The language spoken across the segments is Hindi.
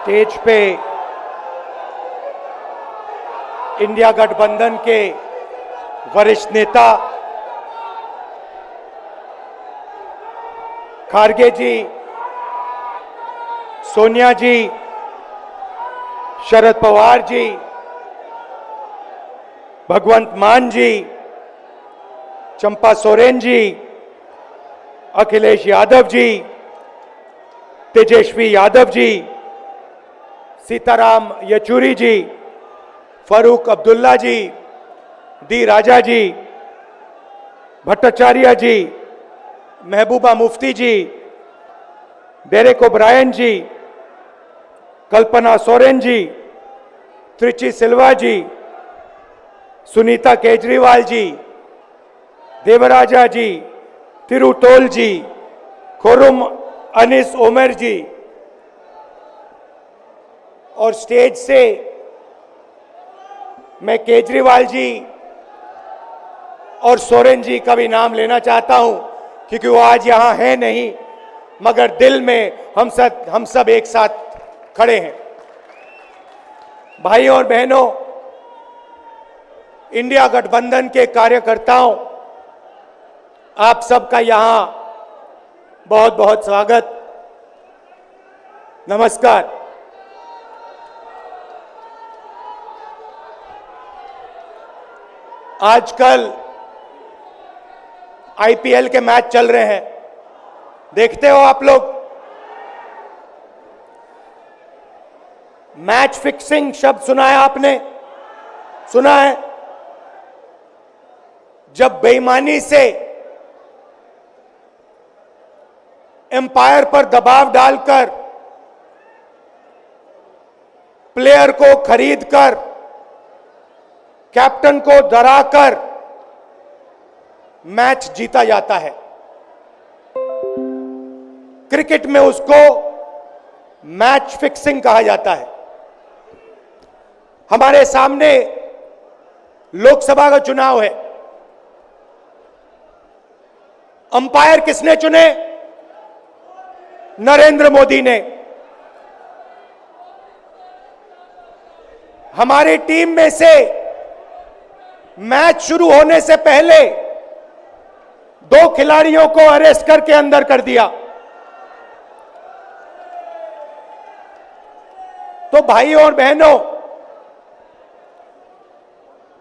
स्टेज पे इंडिया गठबंधन के वरिष्ठ नेता खारगे जी, सोनिया जी, शरद पवार जी, भगवंत मान जी, चंपा सोरेन जी, अखिलेश यादव जी, तेजस्वी यादव जी, सीताराम येचुरी जी, फारूक अब्दुल्ला जी, डी राजा जी, भट्टाचार्य जी, महबूबा मुफ्ती जी, डेरेक ओब्रायन जी, कल्पना सोरेन जी, त्रिची सिल्वा जी, सुनीता केजरीवाल जी, देवराजा जी, तिरुतोल जी, खुरुम अनिस उमर जी, और स्टेज से मैं केजरीवाल जी और सोरेन जी का भी नाम लेना चाहता हूं, क्योंकि वो आज यहां है नहीं, मगर दिल में हम सब एक साथ खड़े हैं। भाइयों और बहनों, इंडिया गठबंधन के कार्यकर्ताओं, आप सबका यहां बहुत बहुत स्वागत, नमस्कार। आजकल आईपीएल के मैच चल रहे हैं, देखते हो आप लोग। मैच फिक्सिंग शब्द सुना है आपने? सुना है? जब बेईमानी से एम्पायर पर दबाव डालकर प्लेयर को खरीदकर कैप्टन को डराकर मैच जीता जाता है। क्रिकेट में उसको मैच फिक्सिंग कहा जाता है। हमारे सामने लोकसभा का चुनाव है। अंपायर किसने चुने? नरेंद्र मोदी ने। हमारी टीम में से मैच शुरू होने से पहले 2 खिलाड़ियों को अरेस्ट करके अंदर कर दिया। तो भाइयों और बहनों,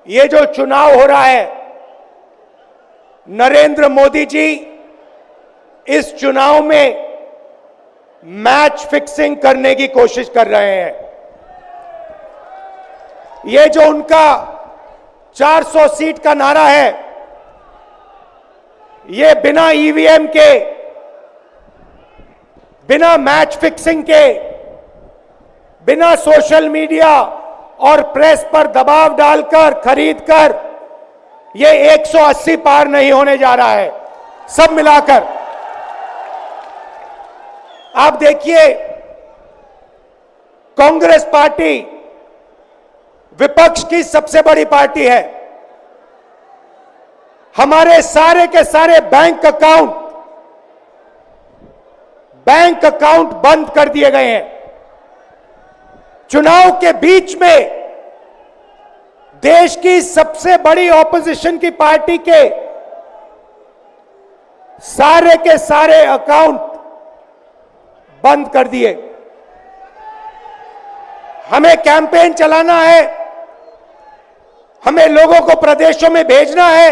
ये जो चुनाव हो रहा है, नरेंद्र मोदी जी इस चुनाव में मैच फिक्सिंग करने की कोशिश कर रहे हैं। ये जो उनका 400 सीट का नारा है, ये बिना ईवीएम के, बिना मैच फिक्सिंग के, बिना सोशल मीडिया और प्रेस पर दबाव डालकर खरीदकर, ये 180 पार नहीं होने जा रहा है। सब मिलाकर आप देखिए, कांग्रेस पार्टी विपक्ष की सबसे बड़ी पार्टी है। हमारे सारे के सारे बैंक अकाउंट बंद कर दिए गए हैं। चुनाव के बीच में देश की सबसे बड़ी ऑपोजिशन की पार्टी के सारे अकाउंट बंद कर दिए। हमें कैंपेन चलाना है, हमें लोगों को प्रदेशों में भेजना है,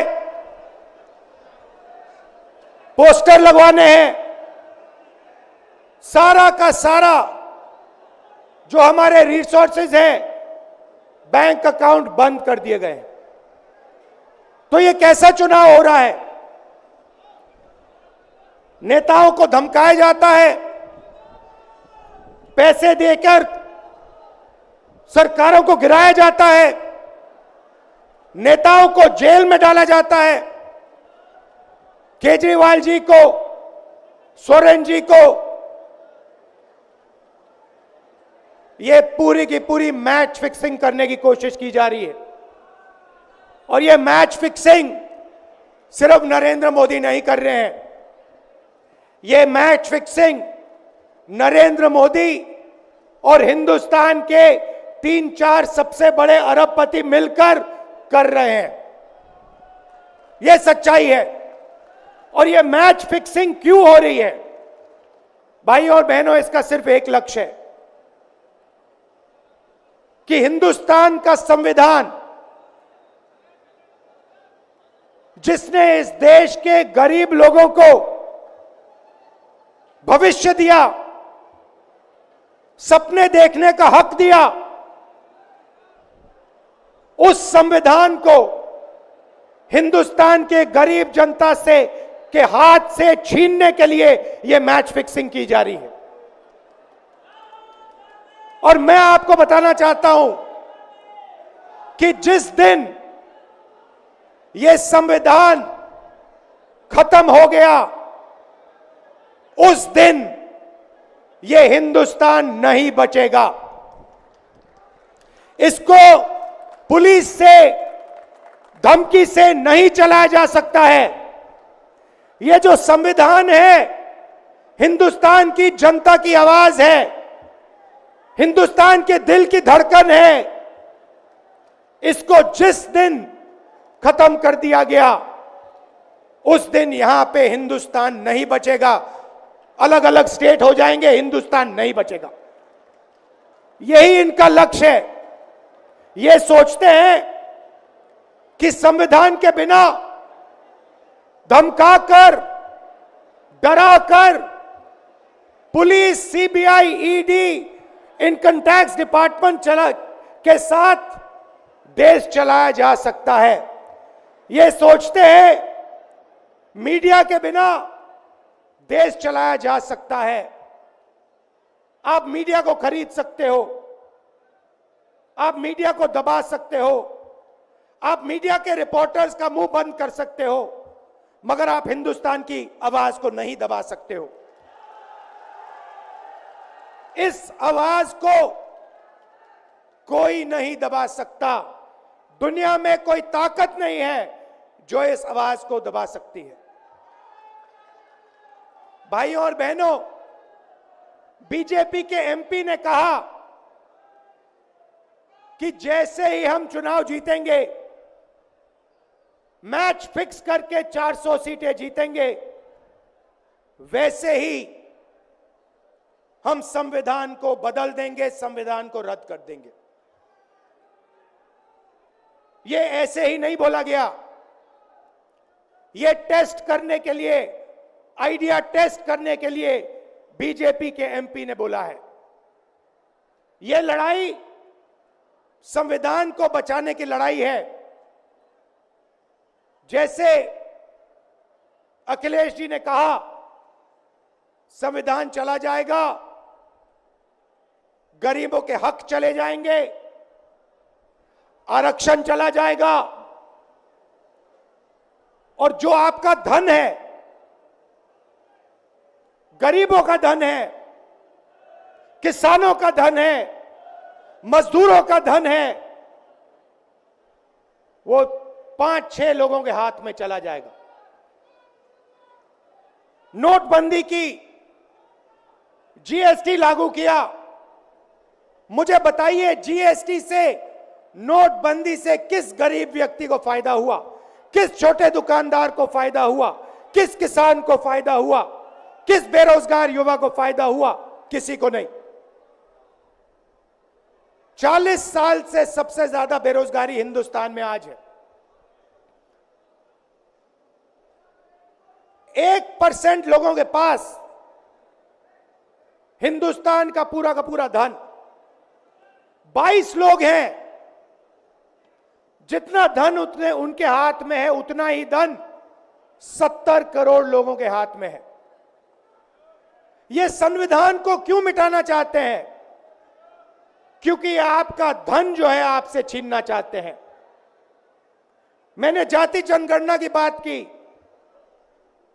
पोस्टर लगवाने हैं। सारा का सारा जो हमारे रिसोर्सेज हैं, बैंक अकाउंट बंद कर दिए गए। तो ये कैसा चुनाव हो रहा है? नेताओं को धमकाया जाता है, पैसे देकर सरकारों को गिराया जाता है, नेताओं को जेल में डाला जाता है। केजरीवाल जी को, सोरेन जी को ये पूरी की पूरी मैच फिक्सिंग करने की कोशिश की जा रही है। और ये मैच फिक्सिंग सिर्फ नरेंद्र मोदी नहीं कर रहे हैं। ये मैच फिक्सिंग नरेंद्र मोदी और हिंदुस्तान के 3-4 सबसे बड़े अरबपति मिलकर कर रहे हैं। यह सच्चाई है। और यह मैच फिक्सिंग क्यों हो रही है? भाई और बहनों, इसका सिर्फ एक लक्ष्य है कि हिंदुस्तान का संविधान, जिसने इस देश के गरीब लोगों को भविष्य दिया, सपने देखने का हक दिया, उस संविधान को हिंदुस्तान के गरीब जनता से के हाथ से छीनने के लिए यह मैच फिक्सिंग की जा रही है। और मैं आपको बताना चाहता हूं कि जिस दिन यह संविधान खत्म हो गया, उस दिन यह हिंदुस्तान नहीं बचेगा। इसको पुलिस से, धमकी से नहीं चलाया जा सकता है। यह जो संविधान है, हिंदुस्तान की जनता की आवाज है, हिंदुस्तान के दिल की धड़कन है। इसको जिस दिन खत्म कर दिया गया, उस दिन यहां पे हिंदुस्तान नहीं बचेगा। अलग अलग स्टेट हो जाएंगे, हिंदुस्तान नहीं बचेगा। यही इनका लक्ष्य है। ये सोचते हैं कि संविधान के बिना धमकाकर, डराकर police, CBI, ED, income tax department के साथ देश चलाया जा सकता है। ये सोचते हैं मीडिया के बिना देश चलाया जा सकता है। आप मीडिया को खरीद सकते हो, आप मीडिया को दबा सकते हो, आप मीडिया के रिपोर्टर्स का मुंह बंद कर सकते हो, मगर आप हिंदुस्तान की आवाज को नहीं दबा सकते हो। इस आवाज को कोई नहीं दबा सकता। दुनिया में कोई ताकत नहीं है जो इस आवाज को दबा सकती है। भाइयों और बहनों, बीजेपी के एमपी ने कहा कि जैसे ही हम चुनाव जीतेंगे, मैच फिक्स करके 400 सीटें जीतेंगे, वैसे ही हम संविधान को बदल देंगे, संविधान को रद्द कर देंगे। यह ऐसे ही नहीं बोला गया। यह टेस्ट करने के लिए, आइडिया टेस्ट करने के लिए बीजेपी के एमपी ने बोला है। यह लड़ाई संविधान को बचाने की लड़ाई है। जैसे अखिलेश जी ने कहा, संविधान चला जाएगा, गरीबों के हक चले जाएंगे, आरक्षण चला जाएगा, और जो आपका धन है, गरीबों का धन है, किसानों का धन है, मजदूरों का धन है, वो 5-6 लोगों के हाथ में चला जाएगा। नोटबंदी की, जीएसटी लागू किया। मुझे बताइए, जीएसटी से, नोटबंदी से किस गरीब व्यक्ति को फायदा हुआ? किस छोटे दुकानदार को फायदा हुआ? किस किसान को फायदा हुआ? किस बेरोजगार युवा को फायदा हुआ? किसी को नहीं। 40 साल से सबसे ज्यादा बेरोजगारी हिंदुस्तान में आज है। 1% लोगों के पास हिंदुस्तान का पूरा धन, 22 लोग हैं। जितना धन उतने उनके हाथ में है, उतना ही धन 70 करोड़ लोगों के हाथ में है। ये संविधान को क्यों मिटाना चाहते हैं? क्योंकि आपका धन जो है आपसे छीनना चाहते हैं। मैंने जाति जनगणना की बात की,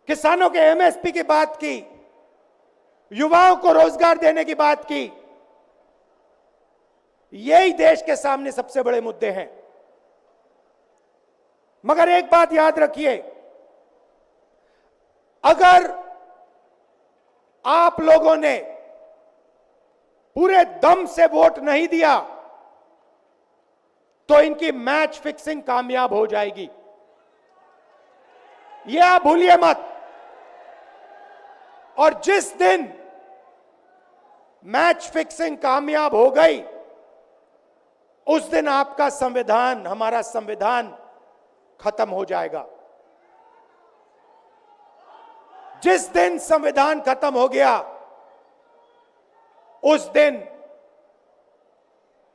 किसानों के एमएसपी की बात की, युवाओं को रोजगार देने की बात की। यही देश के सामने सबसे बड़े मुद्दे हैं। मगर एक बात याद रखिए, अगर आप लोगों ने पूरे दम से वोट नहीं दिया तो इनकी मैच फिक्सिंग कामयाब हो जाएगी। यह आप भूलिए मत। और जिस दिन मैच फिक्सिंग कामयाब हो गई, उस दिन आपका संविधान, हमारा संविधान खत्म हो जाएगा। जिस दिन संविधान खत्म हो गया, उस दिन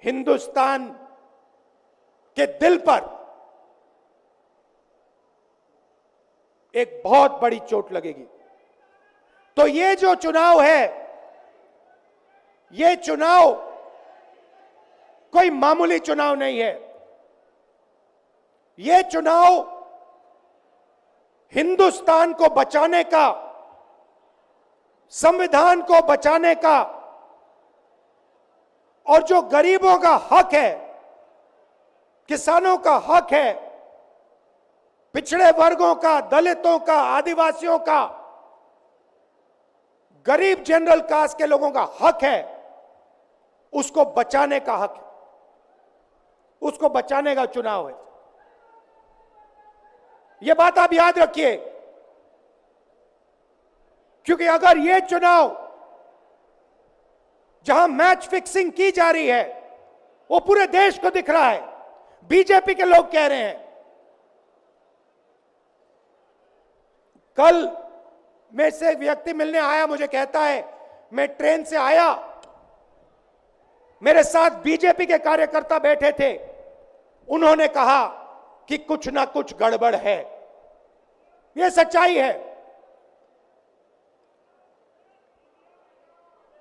हिंदुस्तान के दिल पर एक बहुत बड़ी चोट लगेगी। तो ये जो चुनाव है, ये चुनाव कोई मामूली चुनाव नहीं है। ये चुनाव हिंदुस्तान को बचाने का, संविधान को बचाने का, और जो गरीबों का हक है, किसानों का हक है, पिछड़े वर्गों का, दलितों का, आदिवासियों का, गरीब जनरल कास्ट के लोगों का हक है, उसको बचाने का हक है। उसको बचाने का चुनाव है। यह बात आप याद रखिए, क्योंकि अगर यह चुनाव जहां मैच फिक्सिंग की जा रही है, वो पूरे देश को दिख रहा है। बीजेपी के लोग कह रहे हैं, कल में से एक व्यक्ति मिलने आया, मुझे कहता है मैं ट्रेन से आया, मेरे साथ बीजेपी के कार्यकर्ता बैठे थे, उन्होंने कहा कि कुछ ना कुछ गड़बड़ है। यह सच्चाई है।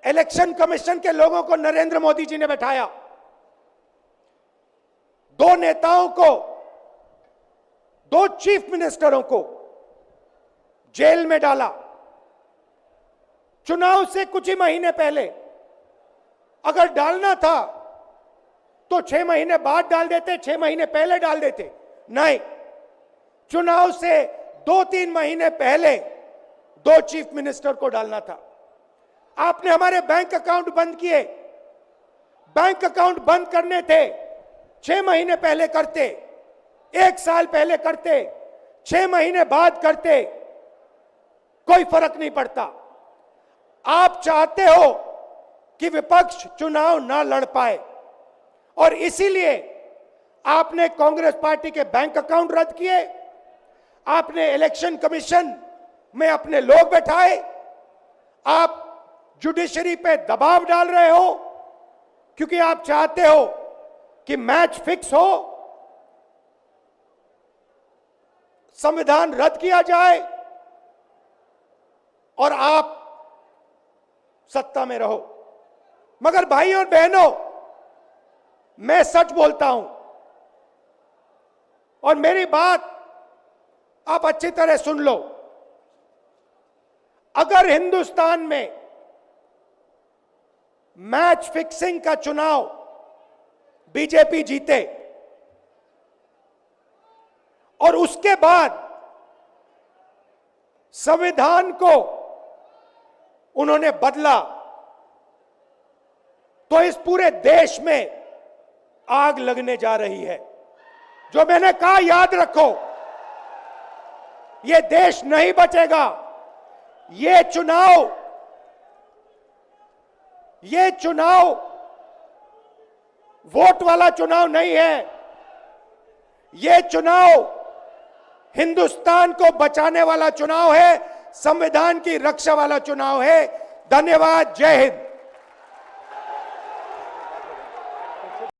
इलेक्शन कमीशन के लोगों को नरेंद्र मोदी जी ने बैठाया, दो नेताओं को, दो चीफ मिनिस्टरों को जेल में डाला। चुनाव से कुछ ही महीने पहले अगर डालना था तो 6 महीने बाद डाल देते, 6 महीने पहले डाल देते। नहीं, चुनाव से 2-3 महीने पहले 2 चीफ मिनिस्टर को डालना था। आपने हमारे बैंक अकाउंट बंद किए। बैंक अकाउंट बंद करने थे, 6 महीने पहले करते, 1 साल पहले करते, 6 महीने बाद करते, कोई फर्क नहीं पड़ता। आप चाहते हो कि विपक्ष चुनाव ना लड़ पाए, और इसीलिए आपने कांग्रेस पार्टी के बैंक अकाउंट रद्द किए, आपने इलेक्शन कमीशन में अपने लोग बैठाए, आप जुडिशरी पे दबाव डाल रहे हो, क्योंकि आप चाहते हो कि मैच फिक्स हो, संविधान रद्द किया जाए और आप सत्ता में रहो। मगर भाइयों और बहनों, मैं सच बोलता हूं, और मेरी बात आप अच्छी तरह सुन लो। अगर हिंदुस्तान में मैच फिक्सिंग का चुनाव बीजेपी जीते और उसके बाद संविधान को उन्होंने बदला, तो इस पूरे देश में आग लगने जा रही है। जो मैंने कहा, याद रखो, यह देश नहीं बचेगा। यह चुनाव वोट वाला चुनाव नहीं है। यह चुनाव हिंदुस्तान को बचाने वाला चुनाव है, संविधान की रक्षा वाला चुनाव है। धन्यवाद। जय हिंद।